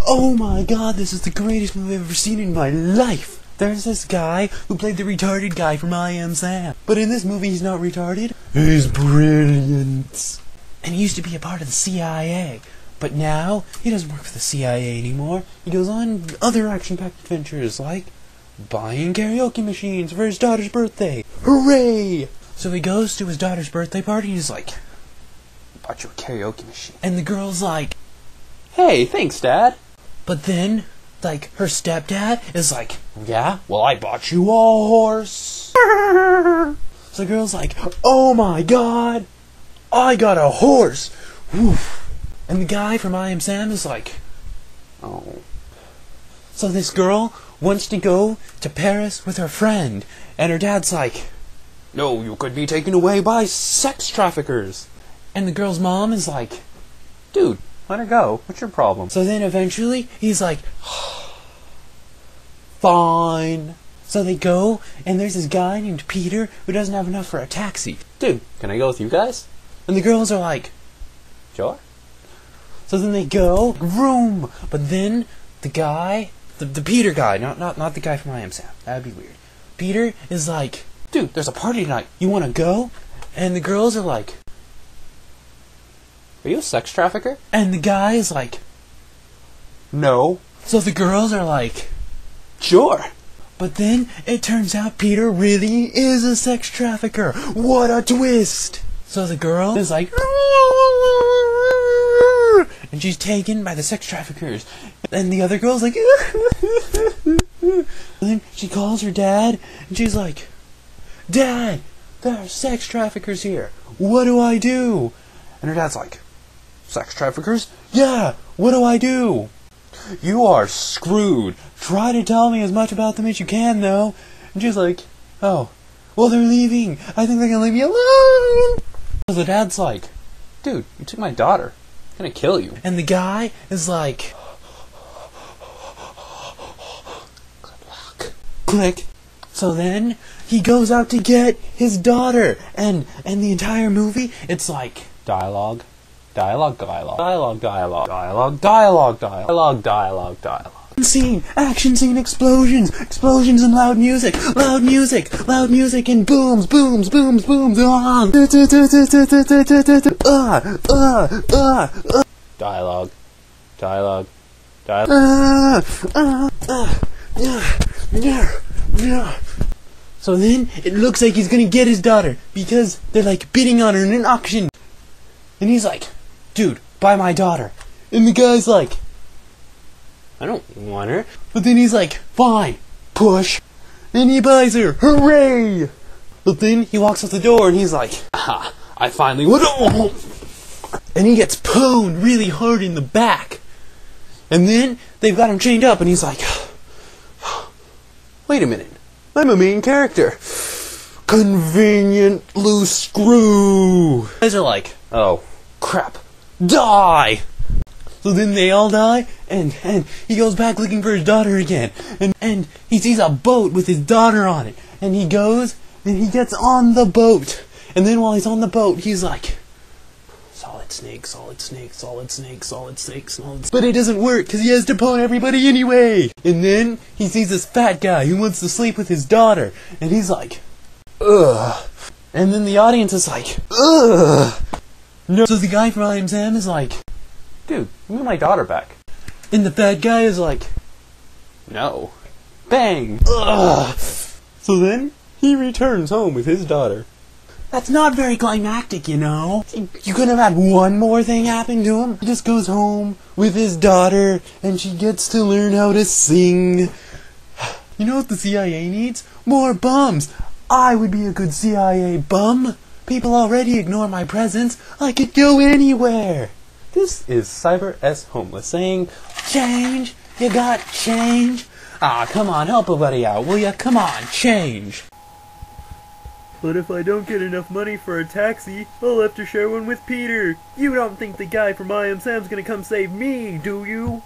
oh my god, this is the greatest movie I've ever seen in my life. There's this guy who played the retarded guy from I Am Sam. But in this movie, he's not retarded. He's brilliant. And he used to be a part of the CIA. But now, he doesn't work for the CIA anymore. He goes on other action-packed adventures, like buying karaoke machines for his daughter's birthday. Hooray! So he goes to his daughter's birthday party and he's like, I bought you a karaoke machine. And the girl's like, hey, thanks, Dad. But then, like, her stepdad is like, yeah? Well, I bought you a horse. So the girl's like, oh my god, I got a horse. Woof. And the guy from I Am Sam is like, oh. So this girl wants to go to Paris with her friend. And her dad's like, no, you could be taken away by sex traffickers. And the girl's mom is like, dude, let her go. What's your problem? So then eventually, he's like, fine. So they go, and there's this guy named Peter who doesn't have enough for a taxi. Dude, can I go with you guys? And the girls are like, sure. So then they go, vroom. But then the guy, the Peter guy, not the guy from I Am Sam. That'd be weird. Peter is like, dude, there's a party tonight. You want to go? And the girls are like, are you a sex trafficker? And the guy is like, no. So the girls are like, sure. But then it turns out Peter really is a sex trafficker. What a twist. So the girl is like, and she's taken by the sex traffickers. And the other girl's like, and then she calls her dad, and she's like, Dad, there are sex traffickers here. What do I do? And her dad's like, sex traffickers? Yeah, what do I do? You are screwed. Try to tell me as much about them as you can, though. And she's like, oh, well, they're leaving. I think they're gonna leave me alone. So the dad's like, dude, you took my daughter. I'm gonna kill you. And the guy is like, good luck. Click. So then he goes out to get his daughter, and the entire movie, it's like dialogue. Scene, action scene, explosions and loud music, and booms, dialogue. So then it looks like he's gonna get his daughter because they're like bidding on her in an auction, and he's like, dude, buy my daughter. And the guy's like, I don't want her. But then he's like, fine, push. And he buys her. Hooray! But then he walks out the door and he's like, aha, I finally won. And he gets pwned really hard in the back. And then they've got him chained up and he's like, wait a minute, I'm a main character. Convenient loose screw. Guys are like, oh, crap. Die! So then they all die, and he goes back looking for his daughter again. And he sees a boat with his daughter on it. And he goes, and he gets on the boat. And then while he's on the boat, he's like, solid snake. But it doesn't work, because he has to pwn everybody anyway. And then he sees this fat guy who wants to sleep with his daughter. And he's like, ugh. And then the audience is like, ugh. No. So the guy from I Am Sam is like, dude, give me my daughter back. And the fat guy is like, no. Bang! Ugh. So then, he returns home with his daughter. That's not very climactic, you know? You couldn't have had one more thing happen to him? He just goes home with his daughter, and she gets to learn how to sing. You know what the CIA needs? More bums! I would be a good CIA bum. People already ignore my presence. I could go anywhere. This is Cyber S Homeless saying, change? You got change? Ah, come on, help a buddy out, will ya? Come on, change. But if I don't get enough money for a taxi, I'll have to share one with Peter. You don't think the guy from I Am Sam's gonna come save me, do you?